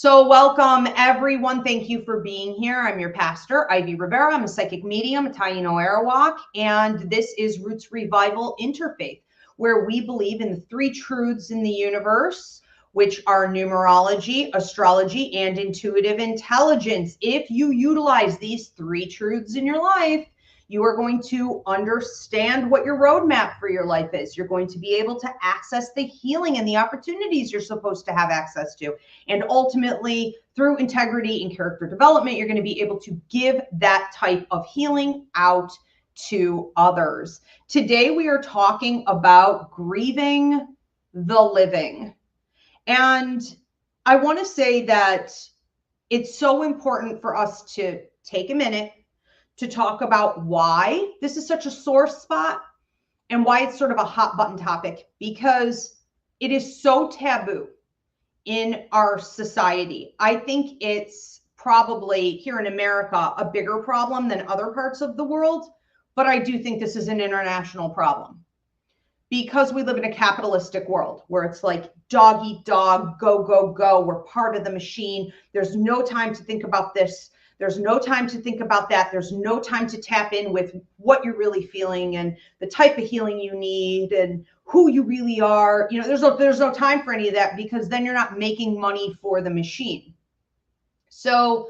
So welcome everyone. Thank you for being here. I'm your pastor, Ivy Rivera. I'm a psychic medium, a Taino Arawak, and this is Roots Revival Interfaith, where we believe in the three truths in the universe, which are numerology, astrology, and intuitive intelligence. If you utilize these three truths in your life, you are going to understand what your roadmap for your life is. You're going to be able to access the healing and the opportunities you're supposed to have access to. And ultimately, through integrity and character development, you're going to be able to give that type of healing out to others. Today, we are talking about grieving the living. And I want to say that it's so important for us to take a minute to talk about why this is such a sore spot and why it's sort of a hot button topic, because it is so taboo in our society. I think it's probably here in America a bigger problem than other parts of the world, but I do think this is an international problem because we live in a capitalistic world where it's like dog eat dog, go, go, go. We're part of the machine. There's no time to think about this. There's no time to think about that. There's no time to tap in with what you're really feeling and the type of healing you need and who you really are. You know, there's no time for any of that, because then you're not making money for the machine. So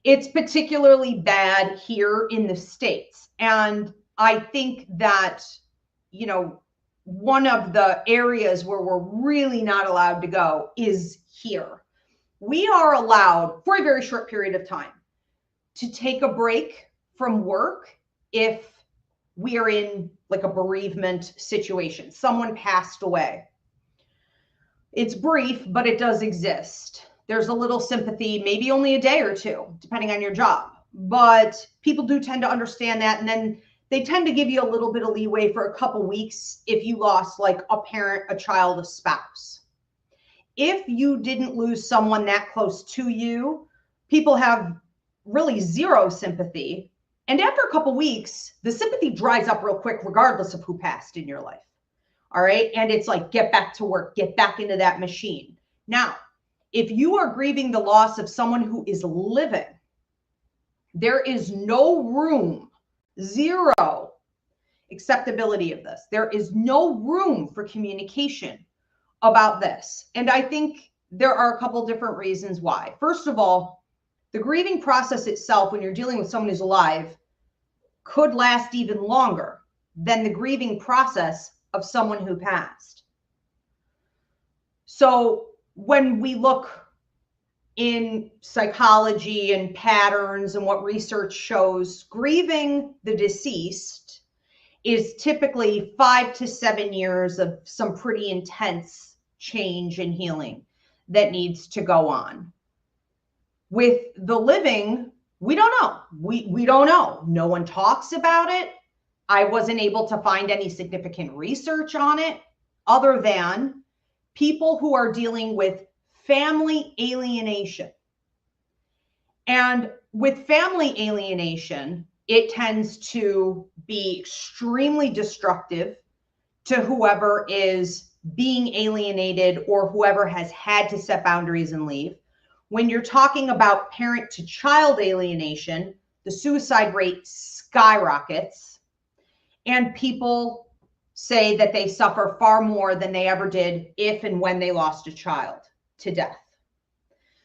it's particularly bad here in the States. And I think that, you know, one of the areas where we're really not allowed to go is here. We are allowed for a very short period of time to take a break from work if we are in like a bereavement situation. Someone passed away. It's brief, but it does exist. There's a little sympathy, maybe only a day or two, depending on your job. But people do tend to understand that. And then they tend to give you a little bit of leeway for a couple weeks if you lost like a parent, a child, a spouse. If you didn't lose someone that close to you, people have really zero sympathy. And after a couple weeks, the sympathy dries up real quick, regardless of who passed in your life. All right. And it's like, get back to work, get back into that machine. Now, if you are grieving the loss of someone who is living, there is no room, zero acceptability of this. There is no room for communication about this. And I think there are a couple different reasons why. First of all, the grieving process itself, when you're dealing with someone who's alive, could last even longer than the grieving process of someone who passed. So when we look in psychology and patterns and what research shows, grieving the deceased is typically 5 to 7 years of some pretty intense change and healing that needs to go on. With the living, we don't know. We don't know. No one talks about it. I wasn't able to find any significant research on it other than people who are dealing with family alienation. And with family alienation, it tends to be extremely destructive to whoever is being alienated or whoever has had to set boundaries and leave. When you're talking about parent to child alienation, the suicide rate skyrockets, and people say that they suffer far more than they ever did if and when they lost a child to death.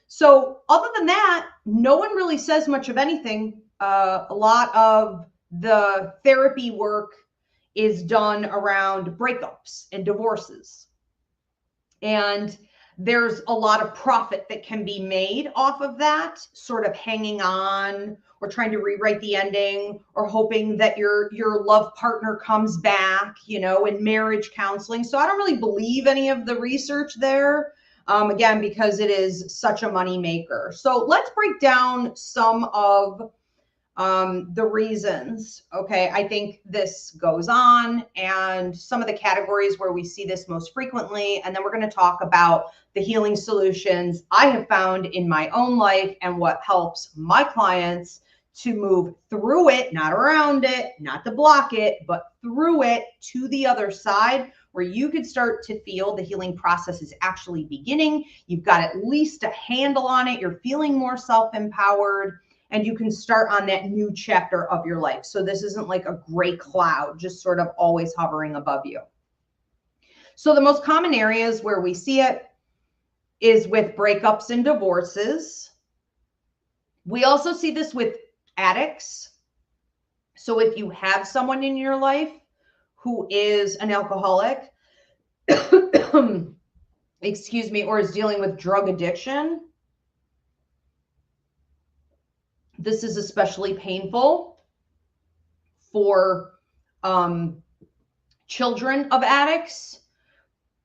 So other than that, no one really says much of anything. A lot of the therapy work is done around breakups and divorces. And there's a lot of profit that can be made off of that, sort of hanging on or trying to rewrite the ending or hoping that your love partner comes back, you know, in marriage counseling. So I don't really believe any of the research there, again, because it is such a money maker. So let's break down some of the reasons. Okay, I think this goes on and some of the categories where we see this most frequently. And then we're going to talk about the healing solutions I have found in my own life and what helps my clients to move through it, not around it, not to block it, but through it to the other side, where you could start to feel the healing process is actually beginning. You've got at least a handle on it. You're feeling more self-empowered, and you can start on that new chapter of your life. So this isn't like a gray cloud, just sort of always hovering above you. So the most common areas where we see it is with breakups and divorces. We also see this with addicts. So if you have someone in your life who is an alcoholic, excuse me, or is dealing with drug addiction, this is especially painful for children of addicts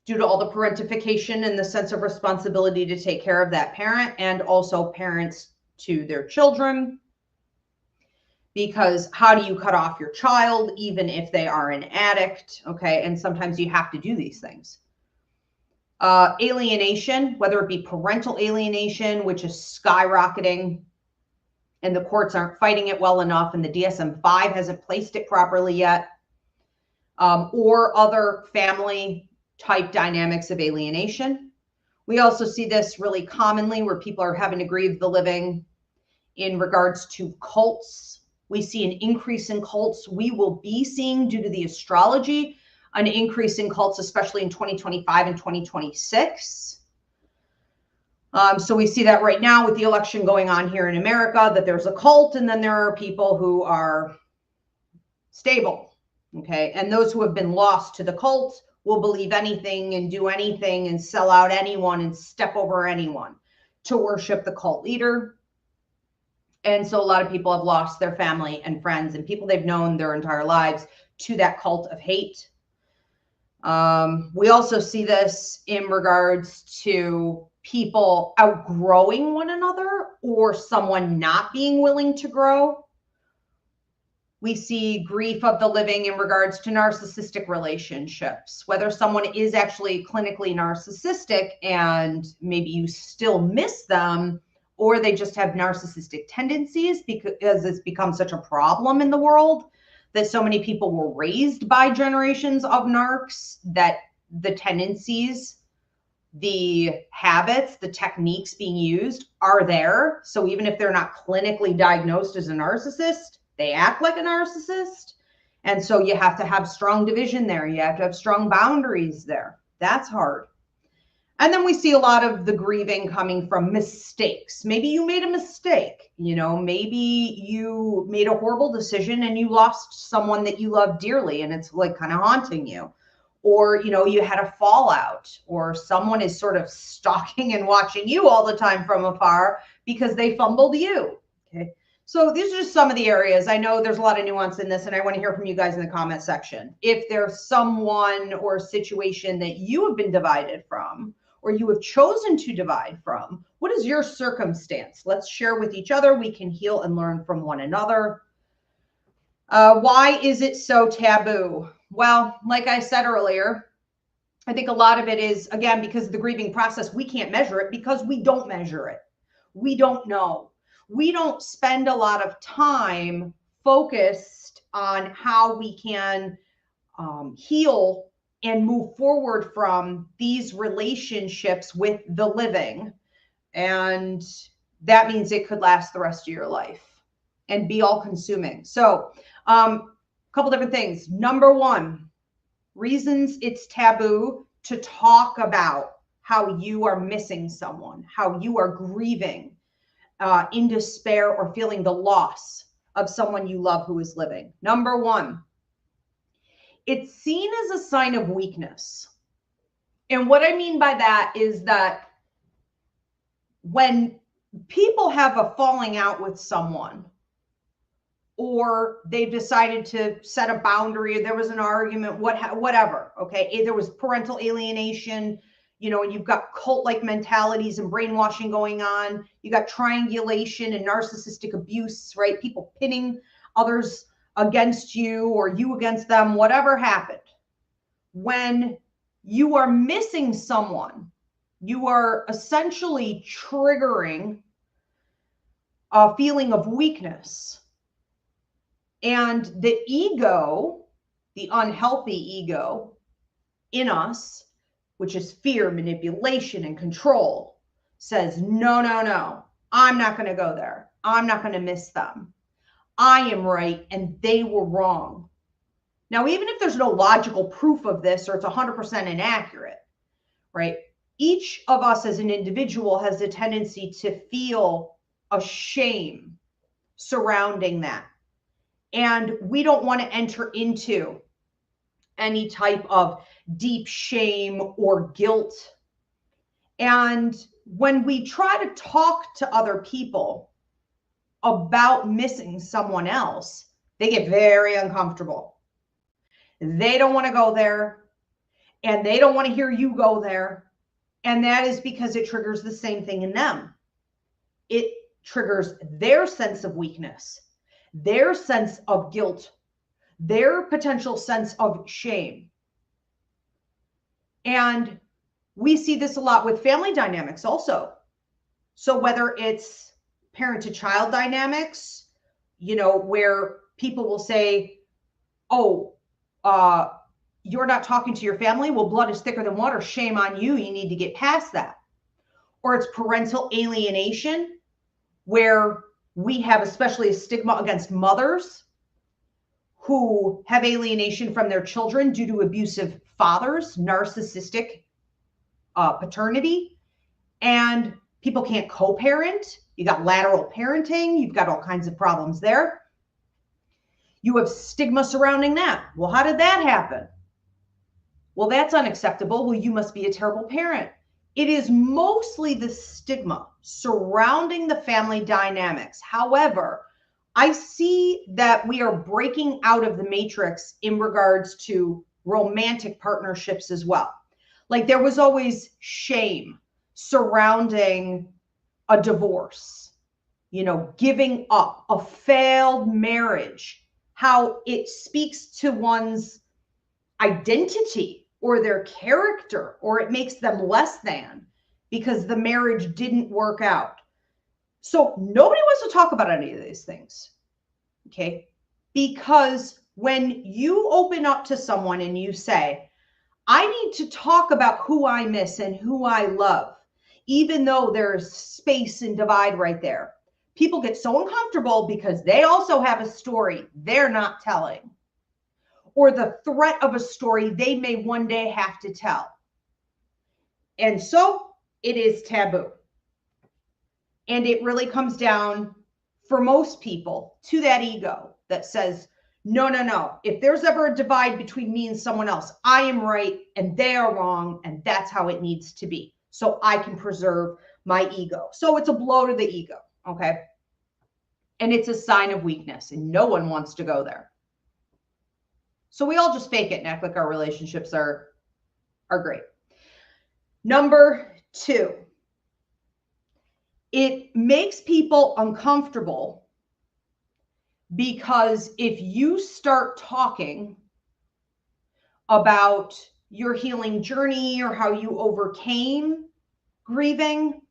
due to all the parentification and the sense of responsibility to take care of that parent, and also parents to their children. Because how do you cut off your child, even if they are an addict? Okay, and sometimes you have to do these things. Alienation, whether it be parental alienation, which is skyrocketing, and the courts aren't fighting it well enough, and the DSM-5 hasn't placed it properly yet, or other family type dynamics of alienation. We also see this really commonly where people are having to grieve the living in regards to cults. We see an increase in cults. We will be seeing, due to the astrology, an increase in cults, especially in 2025 and 2026. So we see that right now with the election going on here in America, that there's a cult, and then there are people who are stable, okay? And those who have been lost to the cult will believe anything and do anything and sell out anyone and step over anyone to worship the cult leader. And so a lot of people have lost their family and friends and people they've known their entire lives to that cult of hate. We also see this in regards to people outgrowing one another or someone not being willing to grow. We see grief of the living in regards to narcissistic relationships, whether someone is actually clinically narcissistic and maybe you still miss them, or they just have narcissistic tendencies because it's become such a problem in the world that so many people were raised by generations of narcs that the tendencies, the habits, the techniques being used are there. So even if they're not clinically diagnosed as a narcissist, they act like a narcissist. And so you have to have strong division there. You have to have strong boundaries there. That's hard. And then we see a lot of the grieving coming from mistakes. Maybe you made a mistake, maybe you made a horrible decision and you lost someone that you love dearly and it's like kind of haunting you. Or, you had a fallout, or someone is sort of stalking and watching you all the time from afar because they fumbled you. Okay. So these are just some of the areas. I know there's a lot of nuance in this, and I want to hear from you guys in the comment section. If there's someone or a situation that you have been divided from, or you have chosen to divide from, what is your circumstance? Let's share with each other. We can heal and learn from one another. Why is it so taboo? Well, like I said earlier, I think a lot of it is, again, because of the grieving process. We can't measure it because we don't measure it. We don't know. We don't spend a lot of time focused on how we can heal and move forward from these relationships with the living. And that means it could last the rest of your life and be all consuming. So a couple different things. Number one, reasons it's taboo to talk about how you are missing someone, how you are grieving in despair or feeling the loss of someone you love who is living. Number one, it's seen as a sign of weakness. And what I mean by that is that when people have a falling out with someone, or they've decided to set a boundary, there was an argument, whatever, okay? There was parental alienation, and you've got cult-like mentalities and brainwashing going on. You got triangulation and narcissistic abuse, right? People pinning others against you or you against them, whatever happened. When you are missing someone, you are essentially triggering a feeling of weakness. And the ego, the unhealthy ego, in us, which is fear, manipulation, and control, says, no, no, no, I'm not going to go there. I'm not going to miss them. I am right and they were wrong. Now, even if there's no logical proof of this or it's 100% inaccurate, right? Each of us as an individual has a tendency to feel a shame surrounding that. And we don't want to enter into any type of deep shame or guilt. And when we try to talk to other people about missing someone else, they get very uncomfortable. They don't want to go there, and they don't want to hear you go there. And that is because it triggers the same thing in them. It triggers their sense of weakness, their sense of guilt, their potential sense of shame. And we see this a lot with family dynamics also. So whether it's parent to child dynamics, where people will say, oh, you're not talking to your family. Well, blood is thicker than water. Shame on you. You need to get past that. Or it's parental alienation, where we have especially a stigma against mothers who have alienation from their children due to abusive fathers, narcissistic paternity, and people can't co-parent. You got lateral parenting. You've got all kinds of problems there. You have stigma surrounding that. Well, how did that happen? Well, that's unacceptable. Well, you must be a terrible parent. It is mostly the stigma surrounding the family dynamics. However, I see that we are breaking out of the matrix in regards to romantic partnerships as well. Like there was always shame surrounding a divorce, giving up, a failed marriage, how it speaks to one's identity or their character, or it makes them less than because the marriage didn't work out. So nobody wants to talk about any of these things, okay? Because when you open up to someone and you say, I need to talk about who I miss and who I love, even though there's space and divide right there, people get so uncomfortable because they also have a story they're not telling, or the threat of a story they may one day have to tell. And so it is taboo. And it really comes down, for most people, to that ego that says, no, no, no. If there's ever a divide between me and someone else, I am right and they are wrong, and that's how it needs to be. So I can preserve my ego. So it's a blow to the ego, okay? And it's a sign of weakness, and no one wants to go there. So we all just fake it and act like our relationships are great. Number 2, it makes people uncomfortable because if you start talking about your healing journey or how you overcame grieving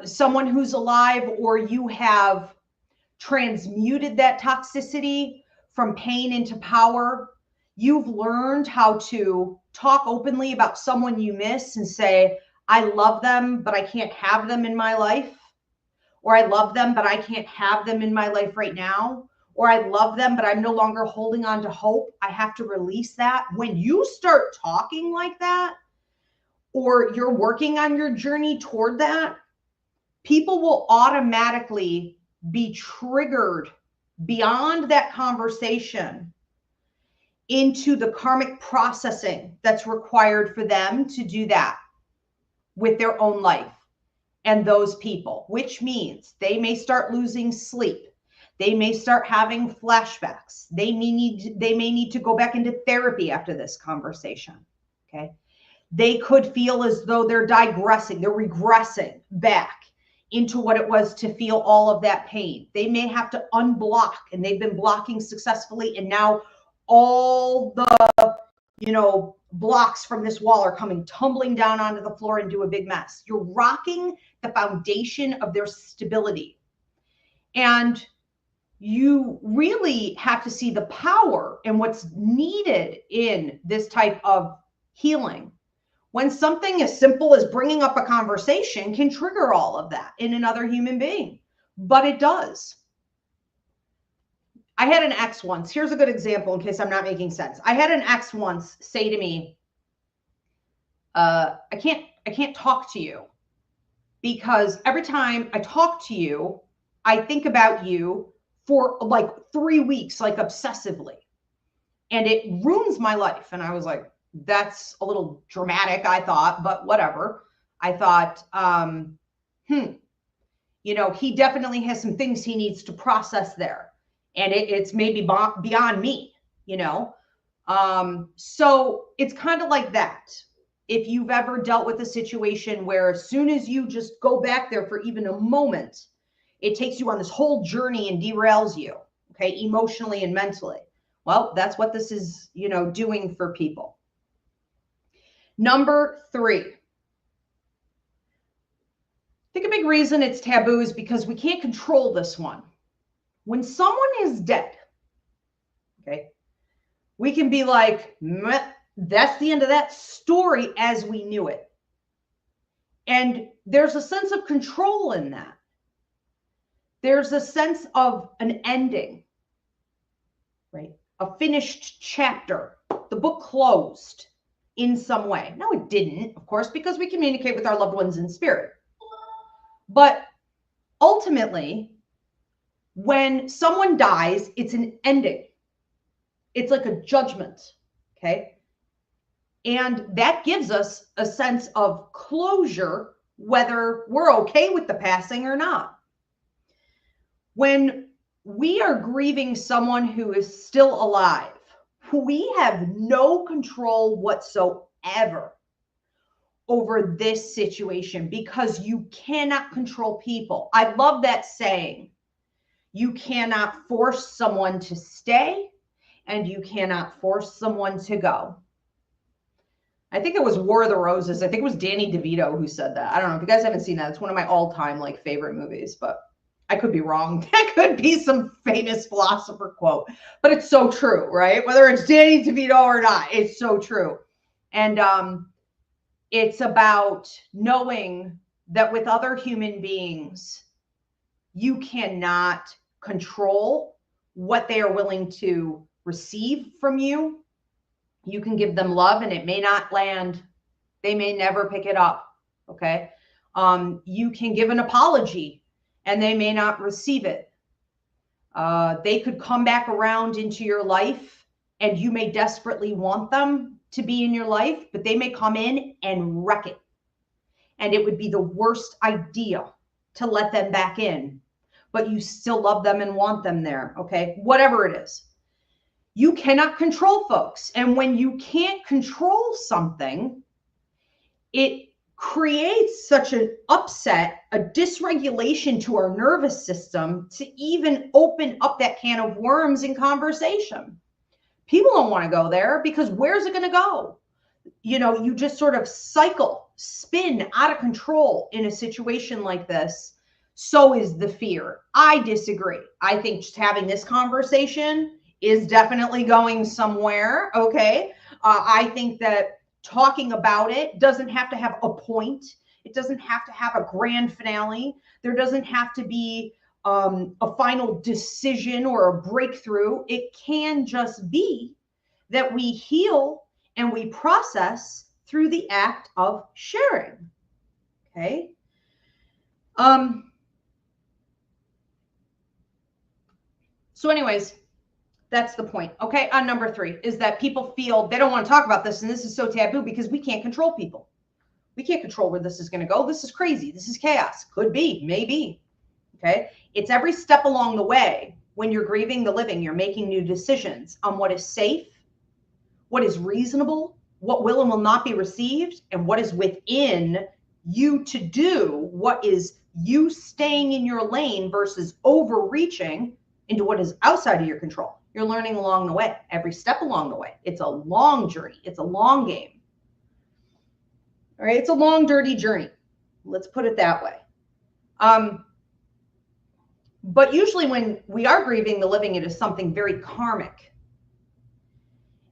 someone who's alive, or you have transmuted that toxicity from pain into power, you've learned how to talk openly about someone you miss and say, I love them, but I can't have them in my life. Or I love them, but I can't have them in my life right now. Or I love them, but I'm no longer holding on to hope. I have to release that. When you start talking like that, or you're working on your journey toward that, people will automatically be triggered beyond that conversation into the karmic processing that's required for them to do that with their own life and those people, which means they may start losing sleep. They may start having flashbacks. They may need to go back into therapy after this conversation, okay? They could feel as though they're digressing, they're regressing back into what it was to feel all of that pain. They may have to unblock, and they've been blocking successfully, and now all the, blocks from this wall are coming tumbling down onto the floor and do a big mess. You're rocking the foundation of their stability. And you really have to see the power and what's needed in this type of healing. When something as simple as bringing up a conversation can trigger all of that in another human being, but it does. I had an ex once. Here's a good example in case I'm not making sense. I had an ex once say to me, I can't talk to you because every time I talk to you, I think about you for like 3 weeks, like obsessively, and it ruins my life. And I was like, that's a little dramatic, I thought, but whatever. I thought, he definitely has some things he needs to process there. And it's maybe beyond me, So it's kind of like that. If you've ever dealt with a situation where as soon as you just go back there for even a moment, it takes you on this whole journey and derails you, okay, emotionally and mentally. Well, that's what this is, doing for people. Number 3. I think a big reason it's taboo is because we can't control this one. When someone is dead, okay, we can be like, that's the end of that story as we knew it. And there's a sense of control in that. There's a sense of an ending, right? A finished chapter. The book closed in some way. No, it didn't, of course, because we communicate with our loved ones in spirit. But ultimately, when someone dies, it's an ending. It's like a judgment, okay? And that gives us a sense of closure, whether we're okay with the passing or not. When we are grieving someone who is still alive, we have no control whatsoever over this situation because you cannot control people. I love that saying. You cannot force someone to stay and you cannot force someone to go. I think it was War of the Roses. I think it was Danny DeVito who said that. I don't know if you guys haven't seen that. It's one of my all-time favorite movies, but I could be wrong. That could be some famous philosopher quote, but it's so true, right? Whether it's Danny DeVito or not, it's so true. And it's about knowing that with other human beings, you cannot control what they are willing to receive from you. You can give them love and it may not land. They may never pick it up, okay? You can give an apology and they may not receive it. They could come back around into your life and you may desperately want them to be in your life, but they may come in and wreck it. And it would be the worst idea to let them back in, but you still love them and want them there, okay? Whatever it is. You cannot control folks. And when you can't control something, it creates such an upset, a dysregulation to our nervous system to even open up that can of worms in conversation. People don't want to go there because where's it going to go? You just sort of spin out of control in a situation like this. So is the fear. I disagree. I think just having this conversation is definitely going somewhere, okay? I think that talking about it doesn't have to have a point. It doesn't have to have a grand finale. There doesn't have to be a final decision or a breakthrough. It can just be that we heal and we process through the act of sharing, okay? So anyways, that's the point, okay? On number 3 is that people feel they don't want to talk about this, and this is so taboo because we can't control people. We can't control where this is going to go. This is crazy. This is chaos. Could be, maybe, okay? It's every step along the way. When you're grieving the living, you're making new decisions on what is safe, what is reasonable, what will and will not be received, and what is within you to do, what is you staying in your lane versus overreaching into what is outside of your control. You're learning along the way, every step along the way. It's a long journey. It's a long game. All right. It's a long, dirty journey. Let's put it that way. But usually when we are grieving the living, it is something very karmic.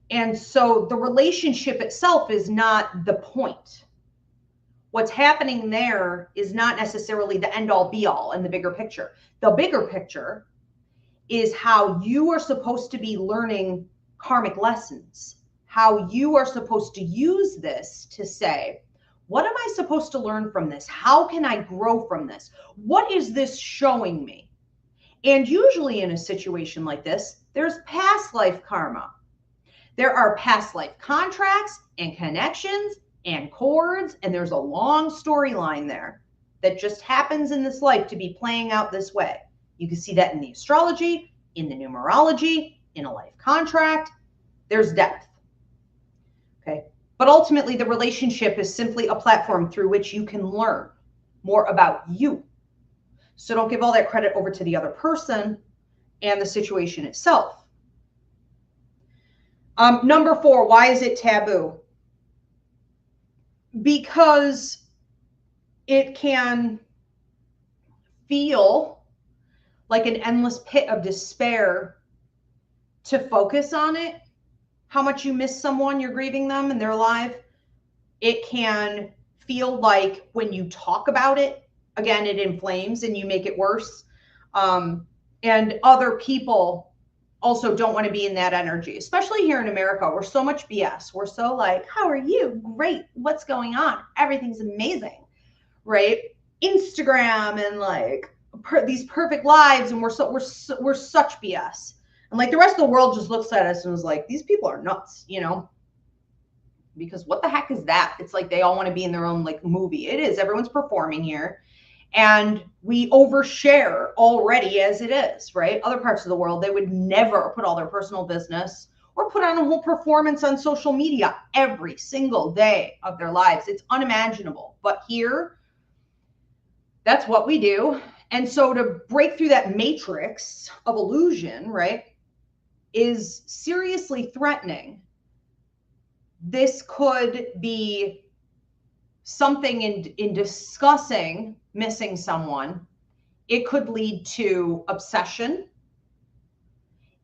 And so the relationship itself is not the point. What's happening there is not necessarily the end all be all in the bigger picture. The bigger picture is how you are supposed to be learning karmic lessons, how you are supposed to use this to say, what am I supposed to learn from this? How can I grow from this? What is this showing me? And usually in a situation like this, there's past life karma. There are past life contracts and connections and cords, and there's a long storyline there that just happens in this life to be playing out this way. You can see that in the astrology, in the numerology, in a life contract. There's depth. Okay. But ultimately, the relationship is simply a platform through which you can learn more about you. So don't give all that credit over to the other person and the situation itself. Number 4, why is it taboo? Because it can feel like an endless pit of despair to focus on it. How much you miss someone, you're grieving them and they're alive. It can feel like when you talk about it, again, it inflames and you make it worse. And other people also don't want to be in that energy, especially here in America. We're so much BS. We're so like, how are you? Great. What's going on? Everything's amazing, right? Instagram and like these perfect lives, and we're such BS. And like the rest of the world just looks at us and is like, these people are nuts, you know? Because what the heck is that? It's like they all want to be in their own like movie. It is. Everyone's performing here. And we overshare already as it is, right? Other parts of the world, they would never put all their personal business or put on a whole performance on social media every single day of their lives. It's unimaginable. But here, that's what we do. And so to break through that matrix of illusion, right, is seriously threatening. This could be something in discussing missing someone. It could lead to obsession.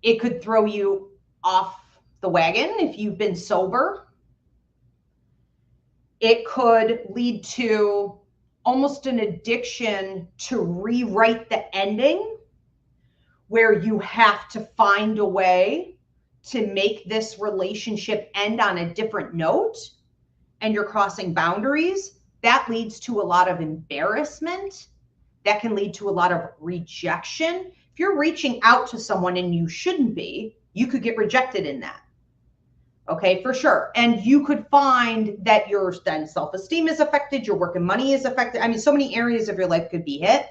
It could throw you off the wagon if you've been sober. It could lead to almost an addiction to rewrite the ending, where you have to find a way to make this relationship end on a different note, and you're crossing boundaries. That leads to a lot of embarrassment. That can lead to a lot of rejection. If you're reaching out to someone and you shouldn't be, you could get rejected in that. Okay, for sure. And you could find that your then self-esteem is affected, your work and money is affected. I mean, so many areas of your life could be hit.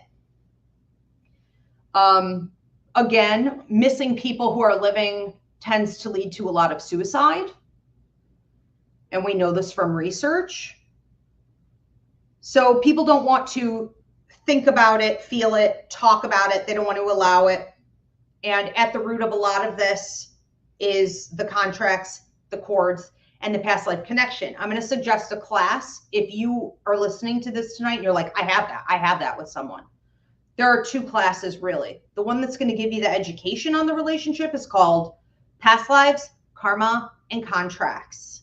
Again, missing people who are living tends to lead to a lot of suicide. And we know this from research. So people don't want to think about it, feel it, talk about it. They don't want to allow it. And at the root of a lot of this is the contracts, the cords, and the past life connection. I'm going to suggest a class. If you are listening to this tonight and you're like, I have that with someone. There are 2 classes really. The one that's going to give you the education on the relationship is called Past Lives, Karma, and Contracts.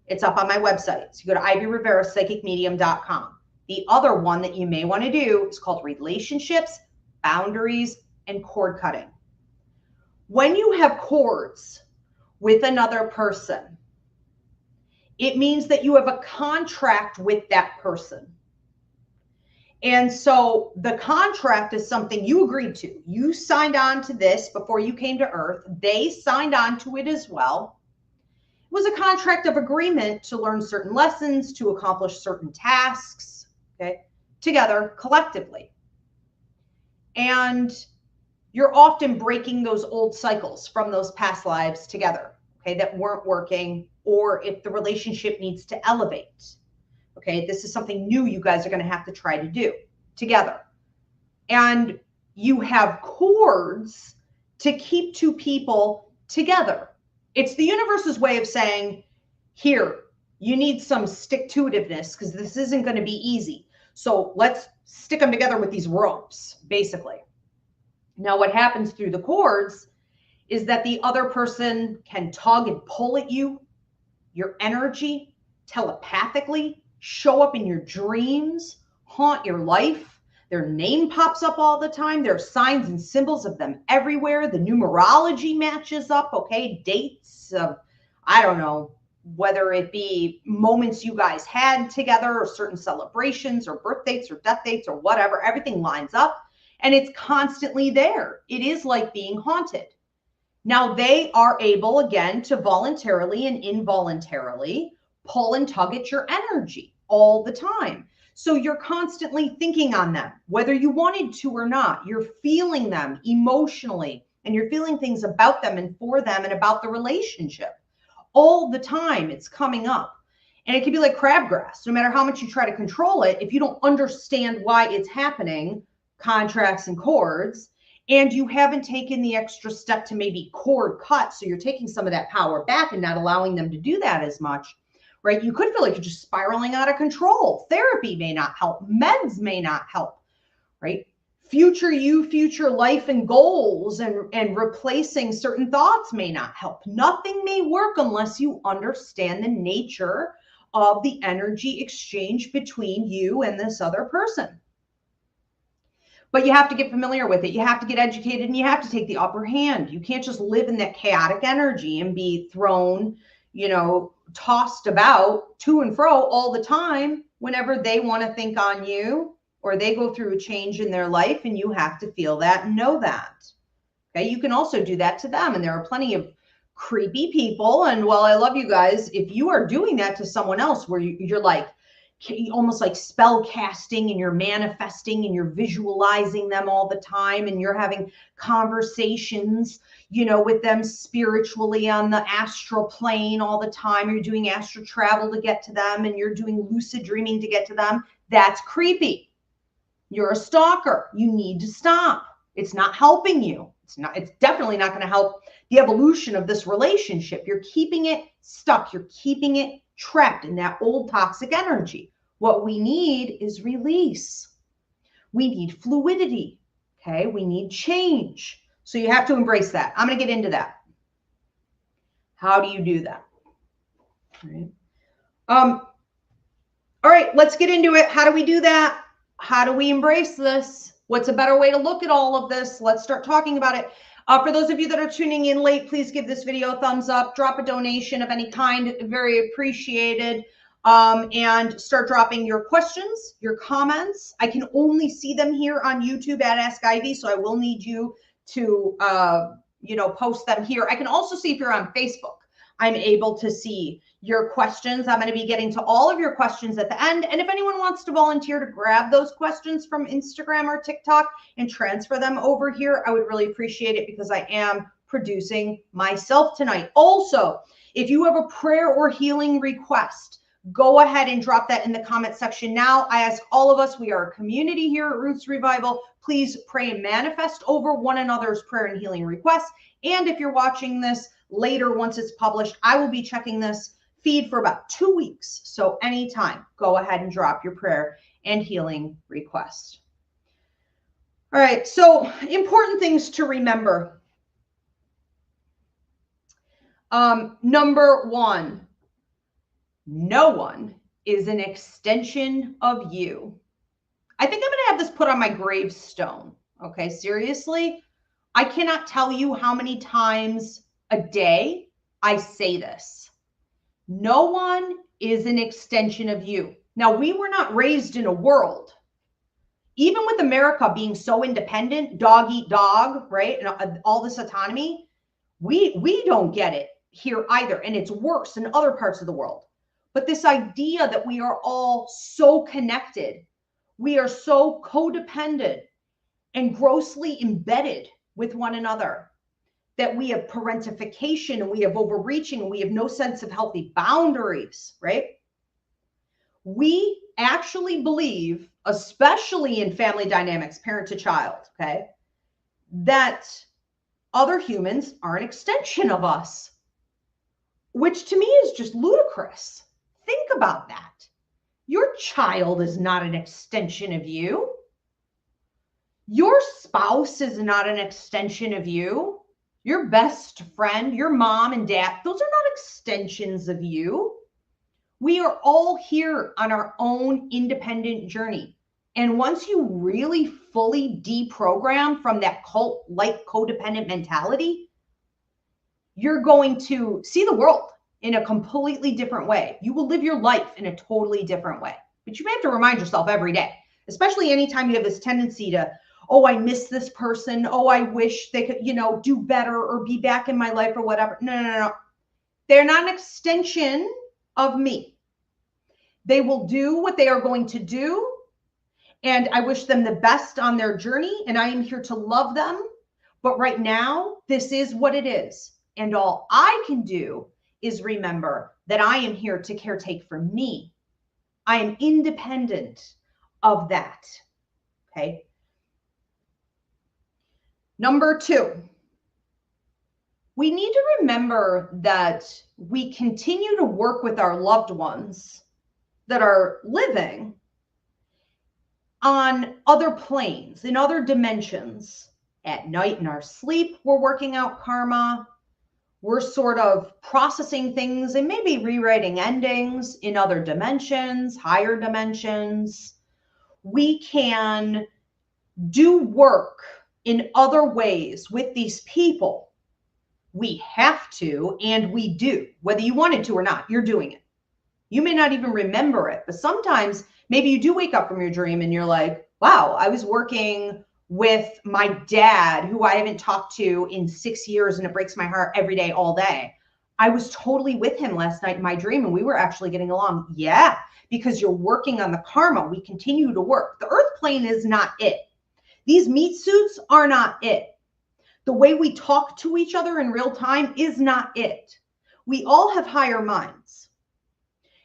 It's up on my website. So you go to ivyriverapsychicmedium.com. The other one that you may want to do is called Relationships, Boundaries, and Cord Cutting. When you have cords with another person, it means that you have a contract with that person. And so the contract is something you agreed to. You signed on to this before you came to Earth. They signed on to it as well. It was a contract of agreement to learn certain lessons, to accomplish certain tasks, okay, together collectively. And you're often breaking those old cycles from those past lives together, okay, that weren't working, or if the relationship needs to elevate. Okay, this is something new you guys are going to have to try to do together. And you have cords to keep 2 people together. It's the universe's way of saying, here, you need some stick-to-itiveness because this isn't going to be easy. So let's stick them together with these ropes, basically. Now, what happens through the cords is that the other person can tug and pull at you, your energy, telepathically, show up in your dreams, haunt your life. Their name pops up all the time. There are signs and symbols of them everywhere. The numerology matches up, okay? Dates of, I don't know, whether it be moments you guys had together or certain celebrations or birth dates or death dates or whatever, everything lines up and it's constantly there. It is like being haunted. Now they are able, again, to voluntarily and involuntarily pull and tug at your energy all the time. So you're constantly thinking on them, whether you wanted to or not. You're feeling them emotionally, and you're feeling things about them and for them and about the relationship. All the time it's coming up. And it can be like crabgrass. No matter how much you try to control it, if you don't understand why it's happening, contracts and cords, and you haven't taken the extra step to maybe cord cut, so you're taking some of that power back and not allowing them to do that as much, right? You could feel like you're just spiraling out of control. Therapy may not help. Meds may not help, right? Future you, future life and goals and replacing certain thoughts may not help. Nothing may work unless you understand the nature of the energy exchange between you and this other person. But you have to get familiar with it. You have to get educated and you have to take the upper hand. You can't just live in that chaotic energy and be thrown, tossed about to and fro all the time whenever they want to think on you or they go through a change in their life, and you have to feel that and know that. Okay, you can also do that to them. And there are plenty of creepy people. And while I love you guys, if you are doing that to someone else where you're like, almost like spell casting and you're manifesting and you're visualizing them all the time and you're having conversations, with them spiritually on the astral plane all the time, or you're doing astral travel to get to them and you're doing lucid dreaming to get to them, that's creepy. You're a stalker. You need to stop. It's not helping you. It's definitely not going to help the evolution of this relationship. You're keeping it stuck. You're keeping it trapped in that old toxic energy. What we need is release. We need fluidity. Okay. We need change. So you have to embrace that. I'm going to get into that. How do you do that? All right, let's get into it. How do we do that? How do we embrace this? What's a better way to look at all of this? Let's start talking about it. For those of you that are tuning in late, please give this video a thumbs up, drop a donation of any kind, very appreciated, and start dropping your questions, your comments. I can only see them here on YouTube at Ask Ivy, so I will need you to, post them here. I can also see if you're on Facebook. I'm able to see your questions. I'm going to be getting to all of your questions at the end. And if anyone wants to volunteer to grab those questions from Instagram or TikTok and transfer them over here, I would really appreciate it, because I am producing myself tonight. Also, if you have a prayer or healing request, go ahead and drop that in the comment section now. I ask all of us, we are a community here at Roots Revival. Please pray and manifest over one another's prayer and healing requests. And if you're watching this later, once it's published, I will be checking this feed for about 2 weeks. So anytime, go ahead and drop your prayer and healing request. All right, so important things to remember. Number one, no one is an extension of you. I think I'm going to have this put on my gravestone. Okay, seriously, I cannot tell you how many times a day I say this. No one is an extension of you. Now, we were not raised in a world, even with America being so independent, dog eat dog, right? And all this autonomy, we don't get it here either. And it's worse in other parts of the world. But this idea that we are all so connected, we are so codependent and grossly embedded with one another, that we have parentification and we have overreaching and we have no sense of healthy boundaries, right? We actually believe, especially in family dynamics, parent to child, okay, that other humans are an extension of us, which to me is just ludicrous. Think about that. Your child is not an extension of you. Your spouse is not an extension of you. your best friend, your mom and dad, those are not extensions of you. We are all here on our own independent journey. And once you really fully deprogram from that cult-like codependent mentality, you're going to see the world in a completely different way. You will live your life in a totally different way. But you may have to remind yourself every day, especially anytime you have this tendency to, oh, I miss this person. Oh, I wish they could, do better or be back in my life or whatever. No. They're not an extension of me. They will do what they are going to do. And I wish them the best on their journey. And I am here to love them. But right now, this is what it is. And all I can do is remember that I am here to caretake for me. I am independent of that. Okay. Number 2, we need to remember that we continue to work with our loved ones that are living on other planes, in other dimensions. At night in our sleep, we're working out karma. We're sort of processing things and maybe rewriting endings in other dimensions, higher dimensions. We can do work in other ways with these people. We have to, and we do. Whether you wanted to or not, you're doing it. You may not even remember it, but sometimes maybe you do wake up from your dream and you're like, wow, I was working with my dad, who I haven't talked to in 6 years, and it breaks my heart every day, all day. I was totally with him last night in my dream, and we were actually getting along. Yeah, because you're working on the karma. We continue to work. The earth plane is not it. These meat suits are not it. The way we talk to each other in real time is not it. We all have higher minds.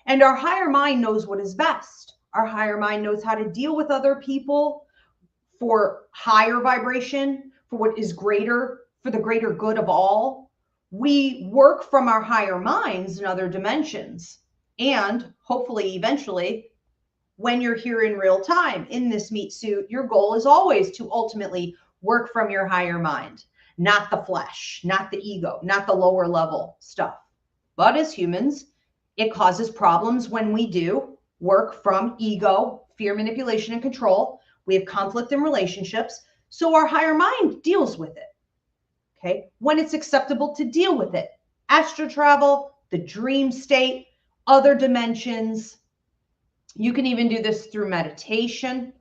And our higher mind knows what is best. Our higher mind knows how to deal with other people for higher vibration, for what is greater, for the greater good of all. We work from our higher minds in other dimensions. And hopefully, eventually, when you're here in real time in this meat suit, your goal is always to ultimately work from your higher mind, not the flesh, not the ego, not the lower level stuff. But as humans, it causes problems when we do work from ego, fear, manipulation, and control. We have conflict in relationships. So our higher mind deals with it. Okay. When it's acceptable to deal with it. Astral travel, the dream state, other dimensions. You can even do this through meditation.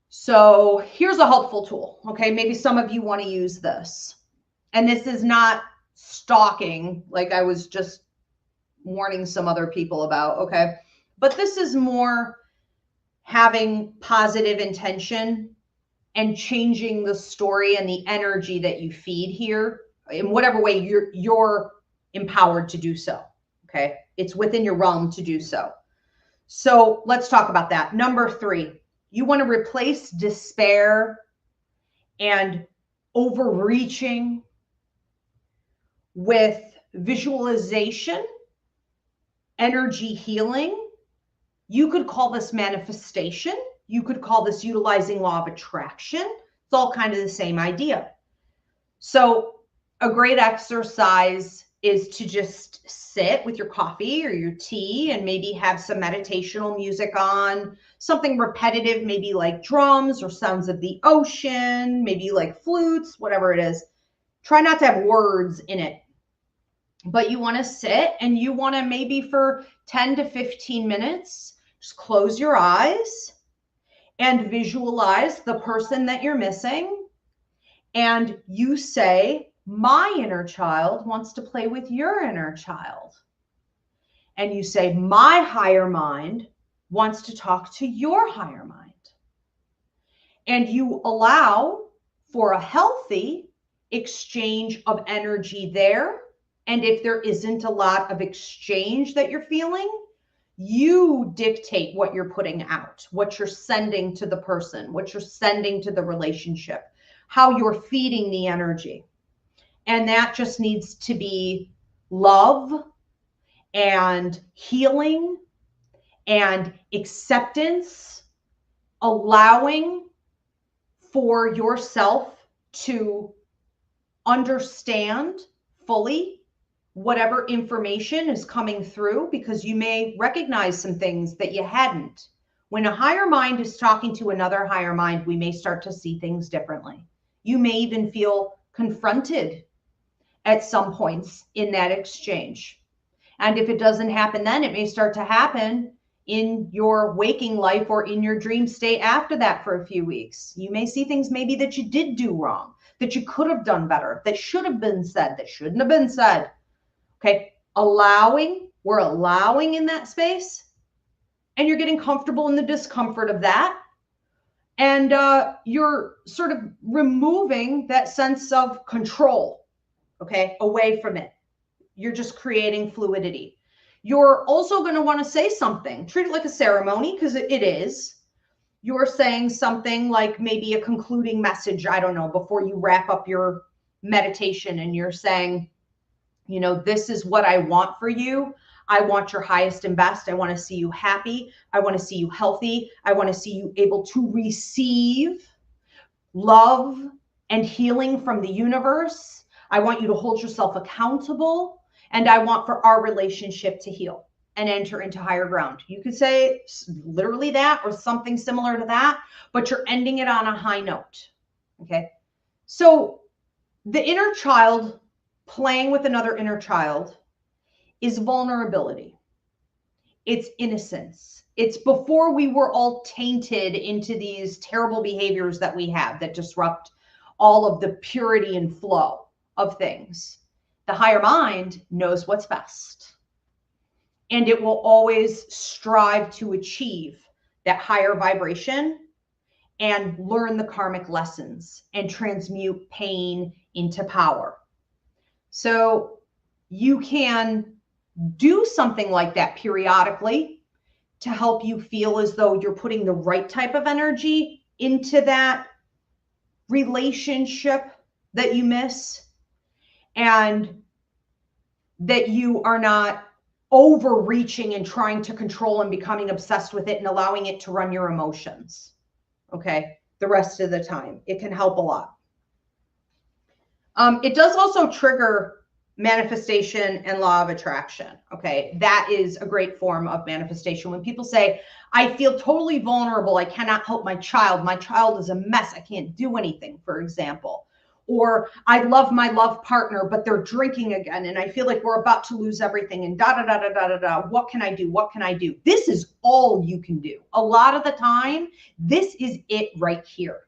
So here's a helpful tool. Okay. Maybe some of you want to use this. And this is not stalking, like I was just warning some other people about. Okay. But this is more having positive intention and changing the story and the energy that you feed here in whatever way you're empowered to do so. Okay. It's within your realm to do so. So let's talk about that. Number 3, you want to replace despair and overreaching with visualization, energy healing. You could call this manifestation. You could call this utilizing law of attraction. It's all kind of the same idea. So a great exercise is to just sit with your coffee or your tea and maybe have some meditational music on, something repetitive, maybe like drums or sounds of the ocean, maybe like flutes, whatever it is. Try not to have words in it. But you want to sit and you want to maybe for 10 to 15 minutes, just close your eyes and visualize the person that you're missing. And you say, my inner child wants to play with your inner child. And you say, my higher mind wants to talk to your higher mind. And you allow for a healthy exchange of energy there. And if there isn't a lot of exchange that you're feeling, you dictate what you're putting out, what you're sending to the person, what you're sending to the relationship, how you're feeding the energy. And that just needs to be love and healing and acceptance, allowing for yourself to understand fully whatever information is coming through, because you may recognize some things that you hadn't. When a higher mind is talking to another higher mind, we may start to see things differently. You may even feel confronted at some points in that exchange. And if it doesn't happen then, it may start to happen in your waking life or in your dream state after that for a few weeks. You may see things maybe that you did do wrong, that you could have done better, that should have been said, that shouldn't have been said. Okay, we're allowing in that space, and you're getting comfortable in the discomfort of that. And you're sort of removing that sense of control, okay, away from it. You're just creating fluidity. You're also going to want to say something. Treat it like a ceremony, because it is. You're saying something like maybe a concluding message, I don't know, before you wrap up your meditation, and you're saying, you know, this is what I want for you. I want your highest and best. I want to see you happy. I want to see you healthy. I want to see you able to receive love and healing from the universe. I want you to hold yourself accountable. And I want for our relationship to heal and enter into higher ground. You could say literally that or something similar to that, but you're ending it on a high note. Okay. So the inner child playing with another inner child is vulnerability. It's innocence. It's before we were all tainted into these terrible behaviors that we have that disrupt all of the purity and flow of things. The higher mind knows what's best, and it will always strive to achieve that higher vibration and learn the karmic lessons and transmute pain into power. So you can do something like that periodically to help you feel as though you're putting the right type of energy into that relationship that you miss, and that you are not overreaching and trying to control and becoming obsessed with it and allowing it to run your emotions. Okay, the rest of the time. It can help a lot. It does also trigger manifestation and law of attraction. Okay, that is a great form of manifestation. When people say, I feel totally vulnerable, I cannot help my child is a mess, I can't do anything, for example. Or I love my love partner, but they're drinking again, and I feel like we're about to lose everything, and da da da da da da da. What can I do? What can I do? This is all you can do. A lot of the time, this is it right here.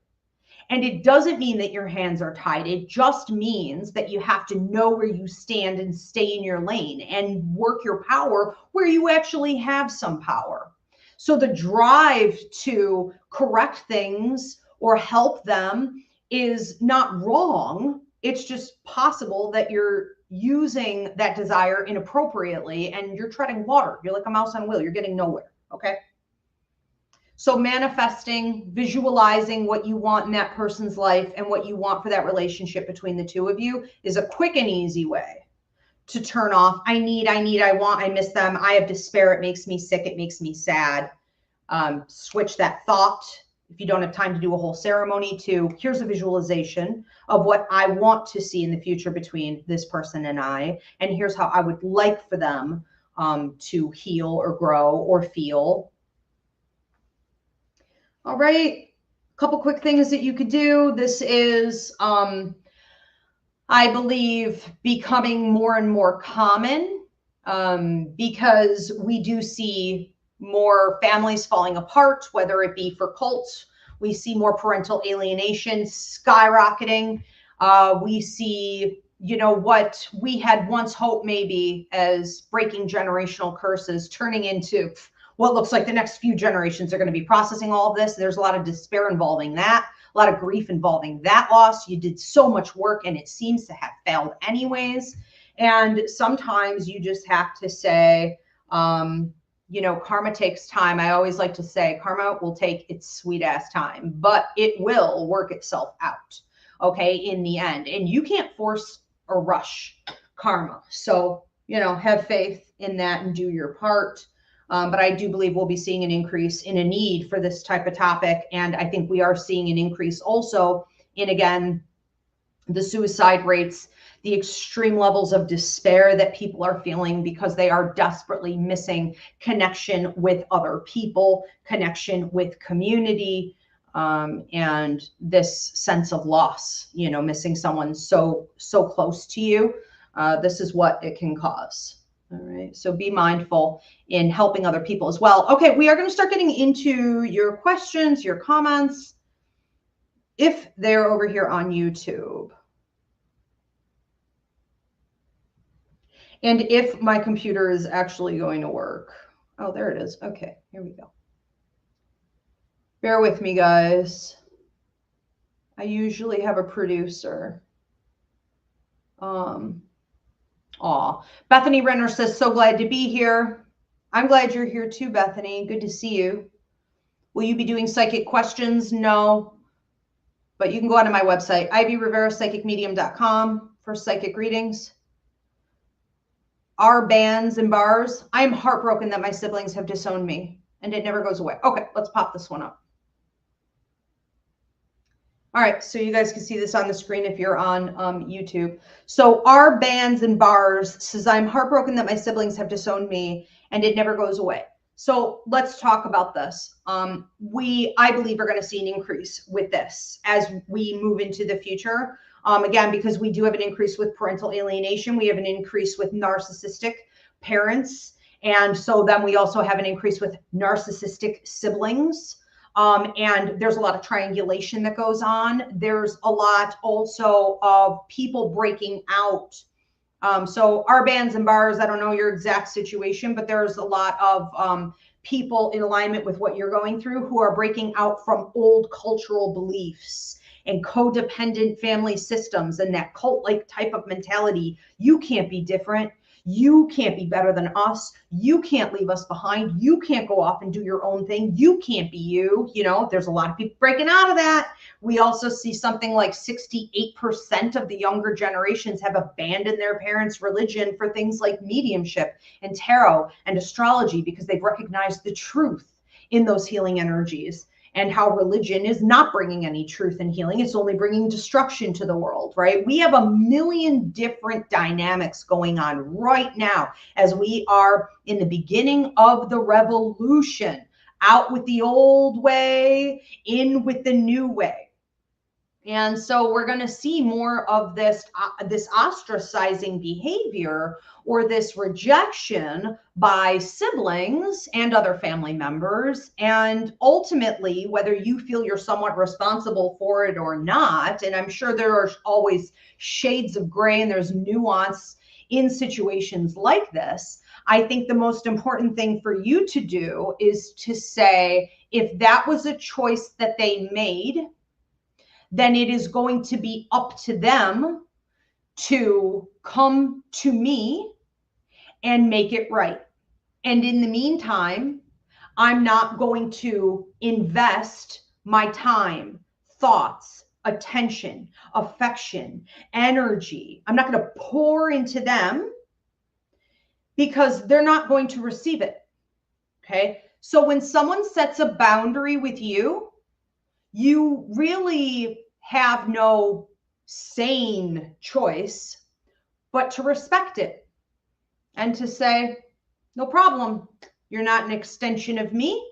And it doesn't mean that your hands are tied. It just means that you have to know where you stand and stay in your lane and work your power where you actually have some power. So the drive to correct things or help them is not wrong. It's just possible that you're using that desire inappropriately and you're treading water. You're like a mouse on a wheel. You're getting nowhere. Okay. So manifesting, visualizing what you want in that person's life and what you want for that relationship between the two of you is a quick and easy way to turn off. I want, I miss them. I have despair. It makes me sick. It makes me sad. Switch that thought. If you don't have time to do a whole ceremony, to here's a visualization of what I want to see in the future between this person and I. And here's how I would like for them to heal or grow or feel. All right, a couple quick things that you could do. This is, I believe, becoming more and more common because we do see more families falling apart, whether it be for cults. We see more parental alienation skyrocketing. We see, you know, what we had once hoped maybe as breaking generational curses turning into what looks like the next few generations are going to be processing all of this. There's a lot of despair involving that, a lot of grief involving that loss. You did so much work and it seems to have failed anyways. And sometimes you just have to say, you know, karma takes time. I always like to say karma will take its sweet ass time, but it will work itself out, okay, in the end. And you can't force or rush karma. So, you know, have faith in that and do your part. But I do believe we'll be seeing an increase in a need for this type of topic. And I think we are seeing an increase also in, again, the suicide rates, the extreme levels of despair that people are feeling because they are desperately missing connection with other people, connection with community, and this sense of loss, missing someone so close to you. This is what it can cause. All right, so be mindful in helping other people as well. Okay, we are going to start getting into your questions, your comments, if they're over here on YouTube. And if my computer is actually going to work. Oh, there it is. Okay, here we go. Bear with me, guys. I usually have a producer. Bethany Renner says, so glad to be here. I'm glad you're here too, Bethany. Good to see you. Will you be doing psychic questions? No. But you can go onto my website, ivyrivera.psychicmedium.com for psychic readings. Our bands and bars. I am heartbroken that my siblings have disowned me and it never goes away. Okay, let's pop this one up. All right, so you guys can see this on the screen if you're on YouTube. So our bands and bars says, I'm heartbroken that my siblings have disowned me and it never goes away. So let's talk about this. I believe we're going to see an increase with this as we move into the future. Again, because we do have an increase with parental alienation. We have an increase with narcissistic parents. And so then we also have an increase with narcissistic siblings. And there's a lot of triangulation that goes on. There's a lot also of people breaking out. So our bands and bars, I don't know your exact situation, but there's a lot of people in alignment with what you're going through who are breaking out from old cultural beliefs and codependent family systems and that cult-like type of mentality. You can't be different. You can't be better than us. You can't leave us behind. You can't go off and do your own thing. You can't be you. There's a lot of people breaking out of that. We also see something like 68% of the younger generations have abandoned their parents' religion for things like mediumship and tarot and astrology because they've recognized the truth in those healing energies. And how religion is not bringing any truth and healing. It's only bringing destruction to the world, right? We have a million different dynamics going on right now as we are in the beginning of the revolution. Out with the old way, in with the new way. And so we're going to see more of this ostracizing behavior or this rejection by siblings and other family members. And ultimately, whether you feel you're somewhat responsible for it or not, and I'm sure there are always shades of gray and there's nuance in situations like this, I think the most important thing for you to do is to say, if that was a choice that they made, then it is going to be up to them to come to me and make it right. And in the meantime, I'm not going to invest my time, thoughts, attention, affection, energy. I'm not going to pour into them because they're not going to receive it. Okay. So when someone sets a boundary with you, you really have no sane choice but to respect it and to say, no problem. You're not an extension of me.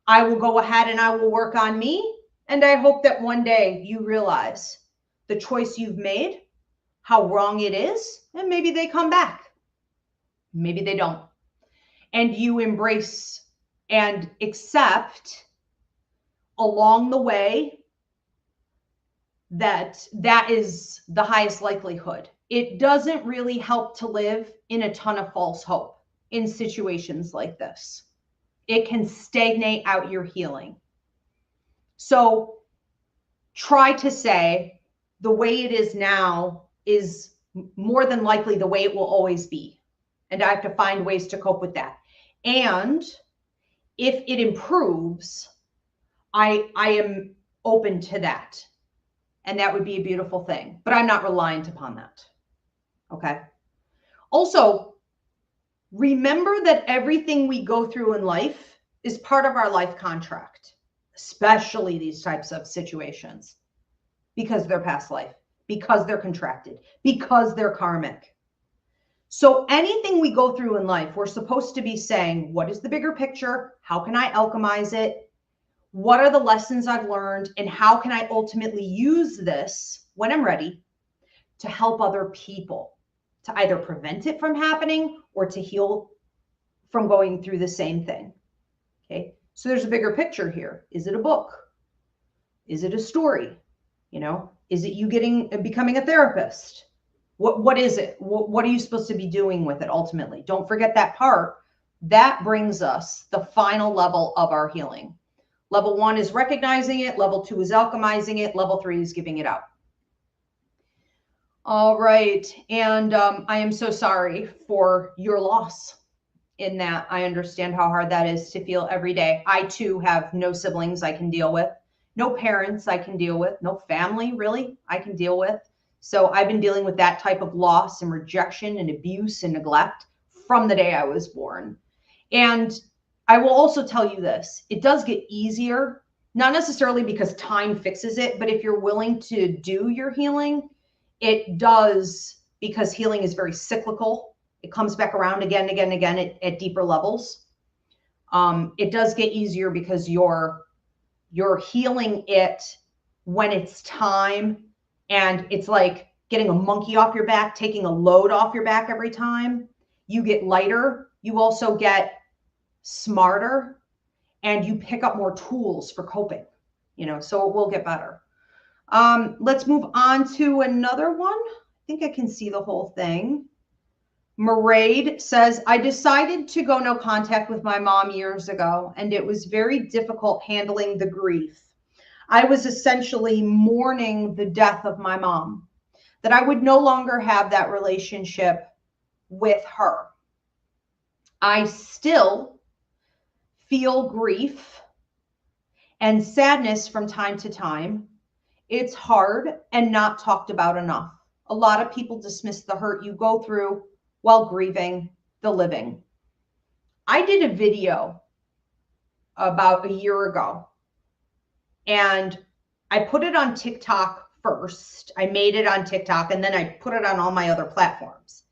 I will go ahead and I will work on me. And I hope that one day you realize the choice you've made, how wrong it is, and maybe they come back. Maybe they don't. And you embrace and accept along the way that is the highest likelihood. It doesn't really help to live in a ton of false hope in situations like this. It can stagnate out your healing. So try to say the way it is now is more than likely the way it will always be. And I have to find ways to cope with that. And if it improves, I am open to that. And that would be a beautiful thing, but I'm not reliant upon that. Okay. Also, remember that everything we go through in life is part of our life contract, especially these types of situations, because they're past life. because they're contracted, because they're karmic. So anything we go through in life, we're supposed to be saying, what is the bigger picture? How can I alchemize it? What are the lessons I've learned? And how can I ultimately use this when I'm ready to help other people, to either prevent it from happening or to heal from going through the same thing? Okay. So there's a bigger picture here. Is it a book? Is it a story? You know, is it you becoming a therapist? What is it? What are you supposed to be doing with it ultimately? Don't forget that part. That brings us the final level of our healing. Level 1 is recognizing it. Level 2 is alchemizing it. Level 3 is giving it out. All right. And I am so sorry for your loss in that. I understand how hard that is to feel every day. I too have no siblings I can deal with, no parents I can deal with, no family really I can deal with. So I've been dealing with that type of loss and rejection and abuse and neglect from the day I was born. And I will also tell you this, it does get easier, not necessarily because time fixes it, but if you're willing to do your healing, it does, because healing is very cyclical. It comes back around again and again and again at deeper levels. It does get easier because you're healing it when it's time. And it's like getting a monkey off your back, taking a load off your back every time. You get lighter. You also get smarter, and you pick up more tools for coping, you know, so it will get better. Let's move on to another one. I think I can see the whole thing. Maraid says, I decided to go no contact with my mom years ago, and it was very difficult handling the grief. I was essentially mourning the death of my mom, that I would no longer have that relationship with her. I still feel grief and sadness from time to time. It's hard and not talked about enough. A lot of people dismiss the hurt you go through while grieving the living. I did a video about a year ago, and I put it on TikTok first. I made it on TikTok, and then I put it on all my other platforms.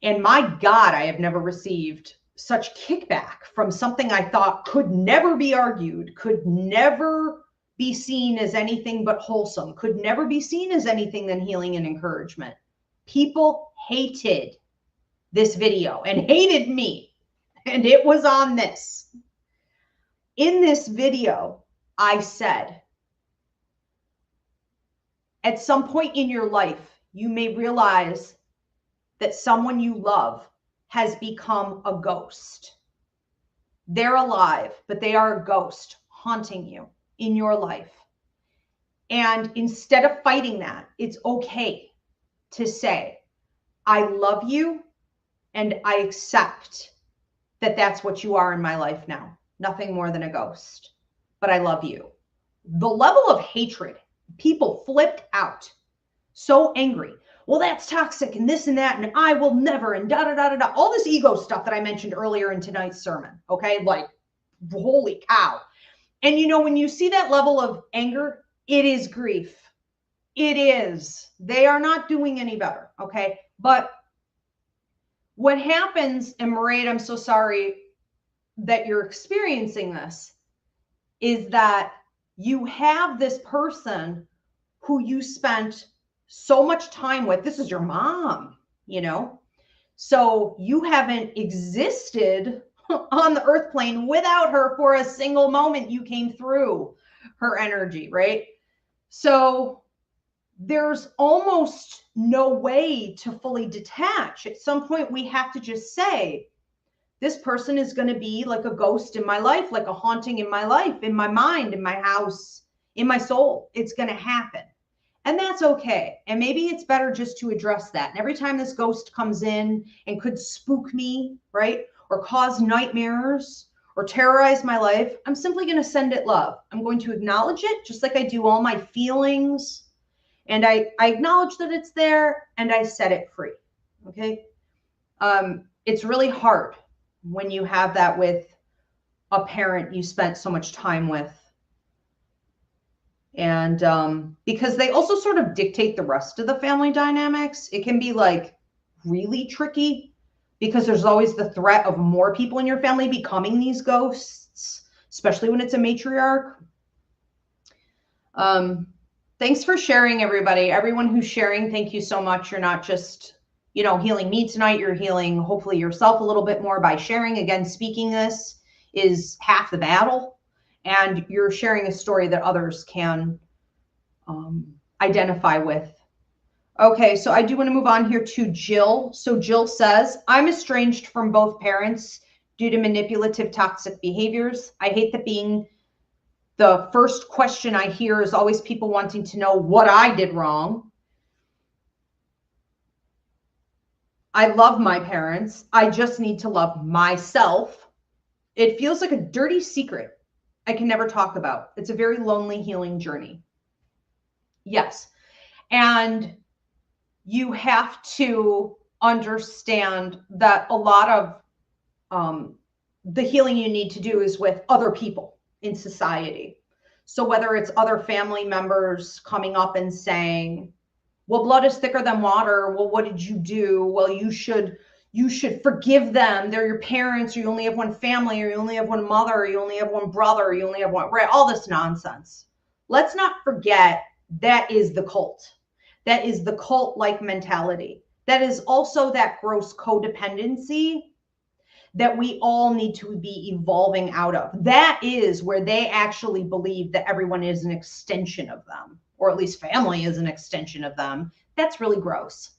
And my God, I have never received such kickback from something I thought could never be argued, could never be seen as anything but wholesome, could never be seen as anything than healing and encouragement. People hated this video and hated me, and it was on this. In this video, I said, at some point in your life, you may realize that someone you love has become a ghost. They're alive, but they are a ghost haunting you in your life. And instead of fighting that, it's okay to say, I love you and I accept that that's what you are in my life now. Nothing more than a ghost, but I love you. The level of hatred, people flipped out, so angry. Well, that's toxic and this and that, and I will never, and da da da da da. All this ego stuff that I mentioned earlier in tonight's sermon. Okay, like holy cow. And you know, when you see that level of anger, it is grief. It is. They are not doing any better. Okay, but what happens, and Mairead, I'm so sorry that you're experiencing this, is that you have this person who you spent so much time with. This is your mom, you know, so you haven't existed on the earth plane without her for a single moment. You came through her energy, right? So there's almost no way to fully detach. At some point, we have to just say, this person is going to be like a ghost in my life, like a haunting in my life, in my mind, in my house, in my soul. It's going to happen. And that's okay. And maybe it's better just to address that. And every time this ghost comes in and could spook me, right, or cause nightmares or terrorize my life, I'm simply going to send it love. I'm going to acknowledge it just like I do all my feelings. And I acknowledge that it's there and I set it free. Okay. It's really hard when you have that with a parent you spent so much time with. And because they also sort of dictate the rest of the family dynamics, it can be like really tricky because there's always the threat of more people in your family becoming these ghosts, especially when it's a matriarch. Thanks for sharing, everybody. Everyone who's sharing, thank you so much. You're not just, healing me tonight. You're healing, hopefully, yourself a little bit more by sharing. Again, speaking this is half the battle, and you're sharing a story that others can identify with. Okay, so I do want to move on here to Jill. So Jill says, I'm estranged from both parents due to manipulative, toxic behaviors. I hate that being the first question I hear is always people wanting to know what I did wrong. I love my parents. I just need to love myself. It feels like a dirty secret I can never talk about. It's a very lonely healing journey. Yes. And you have to understand that a lot of the healing you need to do is with other people in society. So whether it's other family members coming up and saying, well, blood is thicker than water. Well, what did you do? Well, you should forgive them. They're your parents, or you only have one family, or you only have one mother, or you only have one brother, or you only have one, right? All this nonsense. Let's not forget that is the cult. That is the cult-like mentality. That is also that gross codependency that we all need to be evolving out of. That is where they actually believe that everyone is an extension of them, or at least family is an extension of them. That's really gross.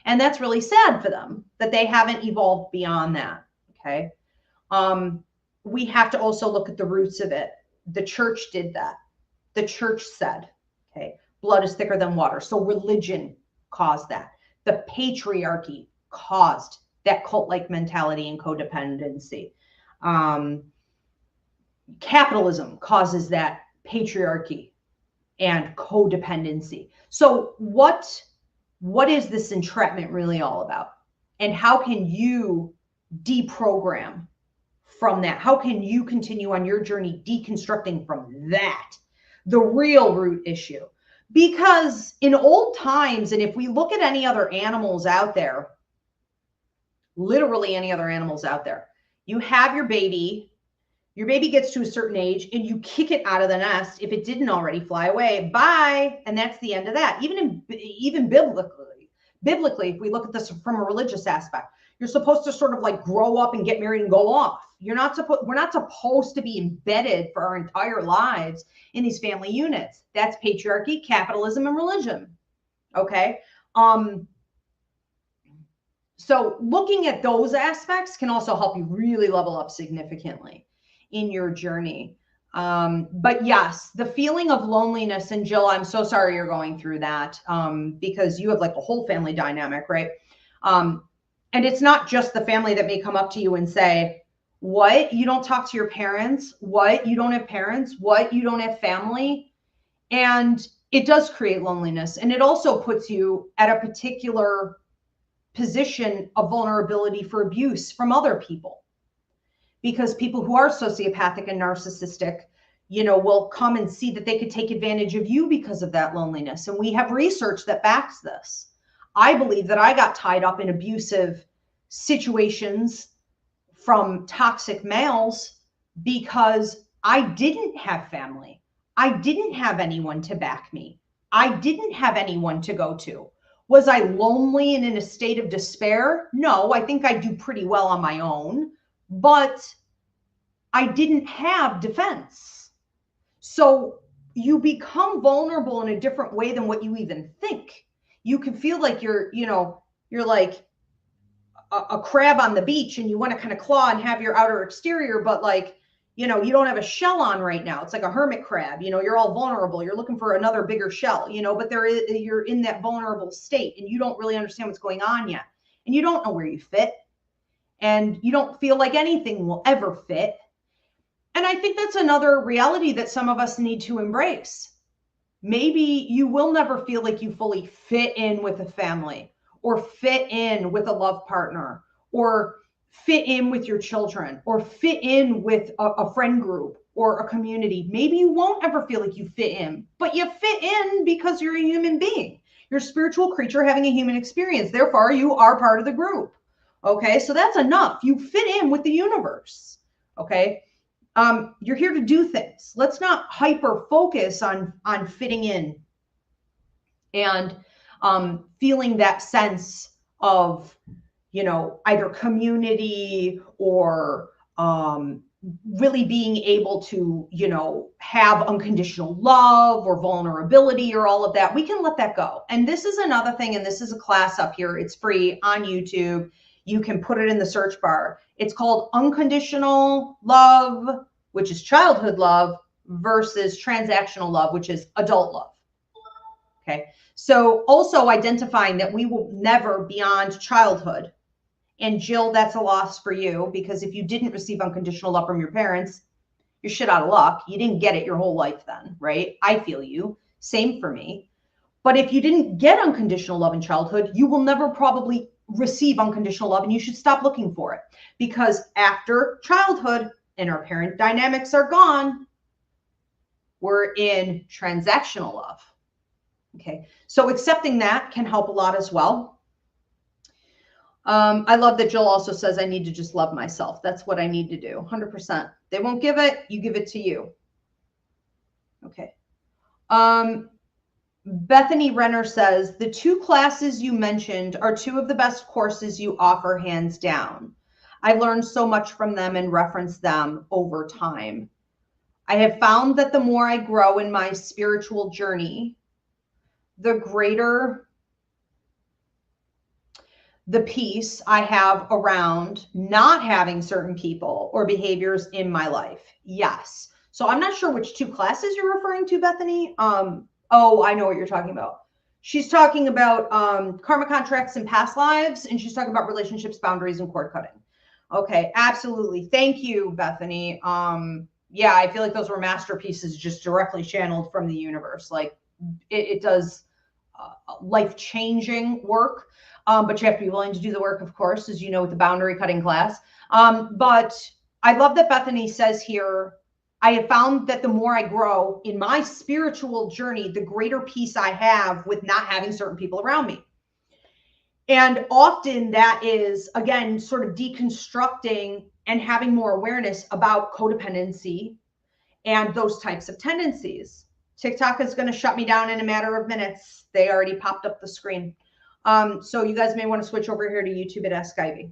And that's really sad for them that they haven't evolved beyond that. Okay. We have to also look at the roots of it. The church did that. The church said, okay, blood is thicker than water. So religion caused that. The patriarchy caused that cult-like mentality and codependency. Capitalism causes that patriarchy and codependency. So what is this entrapment really all about? And how can you deprogram from that? How can you continue on your journey deconstructing from that, the real root issue? Because in old times, and if we look at any other animals out there, literally any other animals out there, you have your baby gets to a certain age and you kick it out of the nest if it didn't already fly away. Bye. And that's the end of that. Even biblically, if we look at this from a religious aspect, you're supposed to sort of like grow up and get married and go off. We're not supposed to be embedded for our entire lives in these family units. That's patriarchy, capitalism, and religion. Okay. So looking at those aspects can also help you really level up significantly in your journey. But yes, the feeling of loneliness, and Jill, I'm so sorry you're going through that, because you have like a whole family dynamic, right? And it's not just the family that may come up to you and say, what, you don't talk to your parents? What, you don't have parents? What, you don't have family? And it does create loneliness. And it also puts you at a particular position of vulnerability for abuse from other people. Because people who are sociopathic and narcissistic, will come and see that they could take advantage of you because of that loneliness. And we have research that backs this. I believe that I got tied up in abusive situations from toxic males because I didn't have family. I didn't have anyone to back me. I didn't have anyone to go to. Was I lonely and in a state of despair? No, I think I do pretty well on my own, but I didn't have defense. So you become vulnerable in a different way than what you even think. You can feel like you're like a crab on the beach and you want to kind of claw and have your outer exterior, but like, you don't have a shell on right now. It's like a hermit crab, you're all vulnerable. You're looking for another bigger shell, but you're in that vulnerable state and you don't really understand what's going on yet. And you don't know where you fit and you don't feel like anything will ever fit. And I think that's another reality that some of us need to embrace. Maybe you will never feel like you fully fit in with a family or fit in with a love partner or fit in with your children or fit in with a friend group or a community. Maybe you won't ever feel like you fit in, but you fit in because you're a human being. You're a spiritual creature having a human experience. Therefore, you are part of the group. Okay, so that's enough. You fit in with the universe. Okay, you're here to do things. Let's not hyper focus on fitting in and feeling that sense of, you know, either community or really being able to, you know, have unconditional love or vulnerability or all of that. We can let that go. And this is another thing, and this is a class up here. It's free on YouTube. You can put it in the search bar. It's called Unconditional Love, which is childhood love, versus transactional love, which is adult love. Okay. So also identifying that we will never beyond childhood. And Jill, that's a loss for you, because if you didn't receive unconditional love from your parents, you're shit out of luck. You didn't get it your whole life then, right? I feel you. Same for me. But if you didn't get unconditional love in childhood, you will never probably receive unconditional love, and you should stop looking for it, because after childhood and our parent dynamics are gone, we're in transactional love. Okay, so accepting that can help a lot as well. I love that Jill also says I need to just love myself. That's what I need to do. 100%. They won't give it. You give it to you. Okay. Bethany Renner says, the 2 classes you mentioned are 2 of the best courses you offer, hands down. I learned so much from them and reference them over time. I have found that the more I grow in my spiritual journey, the greater the peace I have around not having certain people or behaviors in my life. Yes. So I'm not sure which 2 classes you're referring to, Bethany. Oh, I know what you're talking about. She's talking about karma contracts and past lives, and she's talking about relationships, boundaries, and cord cutting. Okay, absolutely. Thank you, Bethany. Yeah, I feel like those were masterpieces just directly channeled from the universe. Like it does life-changing work. But you have to be willing to do the work, of course, as you know, with the boundary cutting class. But I love that Bethany says here, I have found that the more I grow in my spiritual journey, the greater peace I have with not having certain people around me. And often that is, again, sort of deconstructing and having more awareness about codependency and those types of tendencies. TikTok is going to shut me down in a matter of minutes. They already popped up the screen. So you guys may want to switch over here to YouTube at Ask Ivy.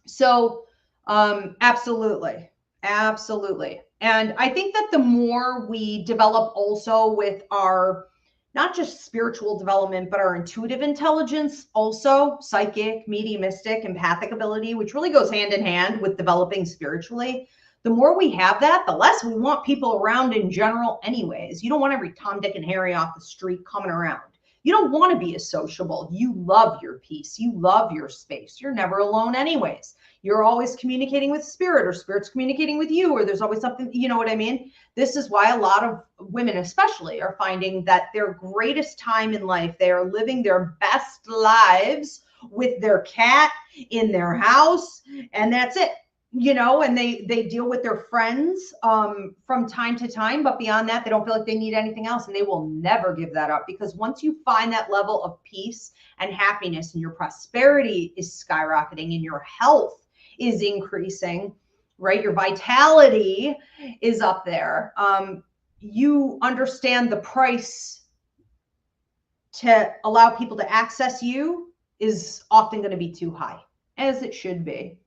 So absolutely. Absolutely. And I think that the more we develop also with our, not just spiritual development, but our intuitive intelligence, also psychic, mediumistic, empathic ability, which really goes hand in hand with developing spiritually. The more we have that, the less we want people around in general anyways. You don't want every Tom, Dick, and Harry off the street coming around. You don't want to be as sociable. You love your peace. You love your space. You're never alone anyways. You're always communicating with spirit, or spirit's communicating with you, or there's always something, you know what I mean? This is why a lot of women especially are finding that their greatest time in life, they are living their best lives with their cat in their house, and that's it. You know, and they deal with their friends from time to time, but beyond that, they don't feel like they need anything else, and they will never give that up, because once you find that level of peace and happiness, and your prosperity is skyrocketing, and your health is increasing, right? Your vitality is up there. You understand the price to allow people to access you is often going to be too high, as it should be.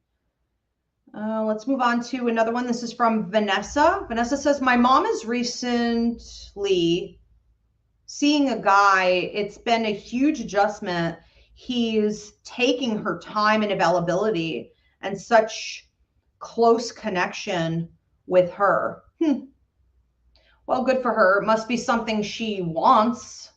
Let's move on to another one. This is from Vanessa. Vanessa says, my mom is recently seeing a guy. It's been a huge adjustment. He's taking her time and availability and such close connection with her. Well, good for her. It must be something she wants.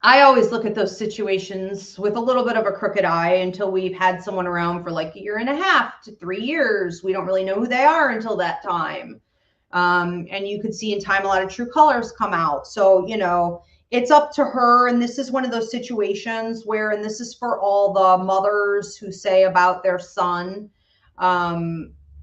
I always look at those situations with a little bit of a crooked eye until we've had someone around for like 1.5 to 3 years. We don't really know who they are until that time. And you could see in time a lot of true colors come out. So, you know, it's up to her. And this is one of those situations where, and this is for all the mothers who say about their son,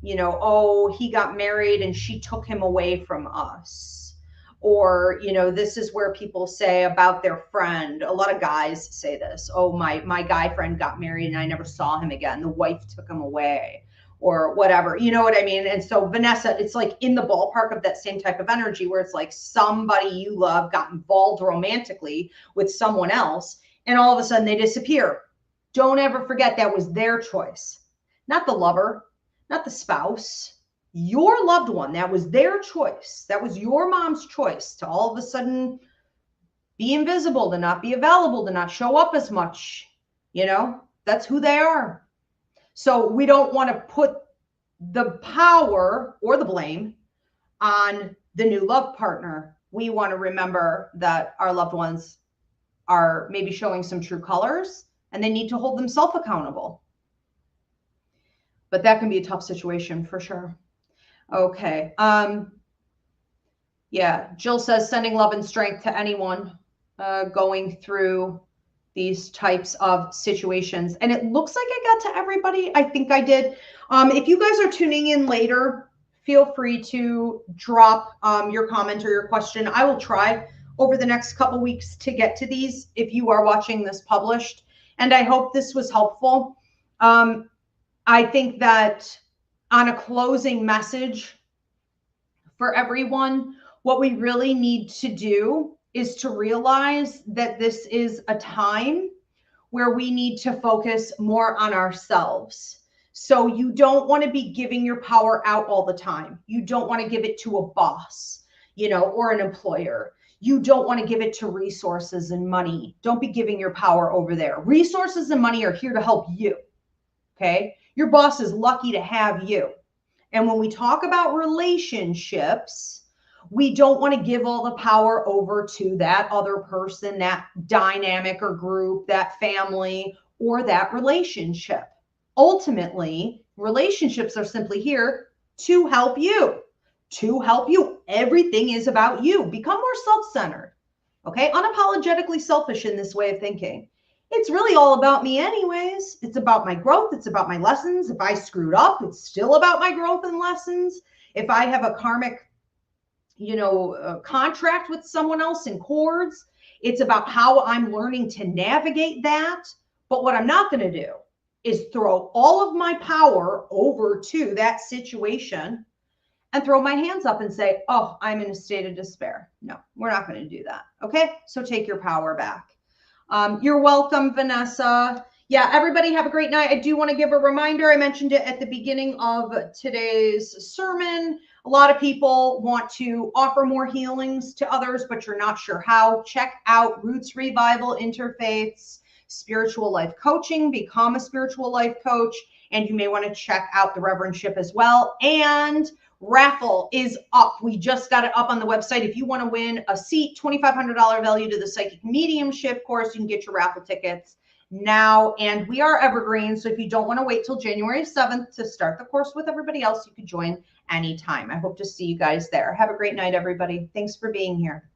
you know, oh, he got married and she took him away from us. Or, you know, this is where people say about their friend. A lot of guys say this. Oh, my guy friend got married and I never saw him again. The wife took him away or whatever. You know what I mean? And so Vanessa, it's like in the ballpark of that same type of energy where it's like somebody you love got involved romantically with someone else and all of a sudden they disappear. Don't ever forget that was their choice, not the lover, not the spouse. Your loved one, that was their choice. That was your mom's choice to all of a sudden be invisible, to not be available, to not show up as much. You know, that's who they are. So we don't want to put the power or the blame on the new love partner. We want to remember that our loved ones are maybe showing some true colors and they need to hold themselves accountable. But that can be a tough situation for sure. Okay. Yeah. Jill says sending love and strength to anyone going through these types of situations. And it looks like I got to everybody. I think I did. If you guys are tuning in later, feel free to drop your comment or your question. I will try over the next couple weeks to get to these if you are watching this published. And I hope this was helpful. I think that on a closing message for everyone, what we really need to do is to realize that this is a time where we need to focus more on ourselves. So you don't want to be giving your power out all the time. You don't want to give it to a boss, you know, or an employer. You don't want to give it to resources and money. Don't be giving your power over there. Resources and money are here to help you. Okay. Your boss is lucky to have you. And when we talk about relationships, we don't want to give all the power over to that other person, that dynamic or group, that family, or that relationship. Ultimately, relationships are simply here to help you. To help you. Everything is about you. Become more self-centered. Okay? Unapologetically selfish in this way of thinking. It's really all about me anyways. It's about my growth. It's about my lessons. If I screwed up, it's still about my growth and lessons. If I have a karmic, you know, contract with someone else in cords, it's about how I'm learning to navigate that. But what I'm not going to do is throw all of my power over to that situation and throw my hands up and say, oh, I'm in a state of despair. No, we're not going to do that. Okay. So take your power back. You're welcome, Vanessa. Yeah, everybody have a great night. I do want to give a reminder. I mentioned it at the beginning of today's sermon. A lot of people want to offer more healings to others, but you're not sure how. Check out Roots Revival Interfaith's Spiritual Life Coaching. Become a spiritual life coach. And you may want to check out the Reverendship as well. And raffle is up. We just got it up on the website. If you want to win a seat, $2,500 value to the Psychic Mediumship course, you can get your raffle tickets now. And we are evergreen. So if you don't want to wait till January 7th to start the course with everybody else, you can join anytime. I hope to see you guys there. Have a great night, everybody. Thanks for being here.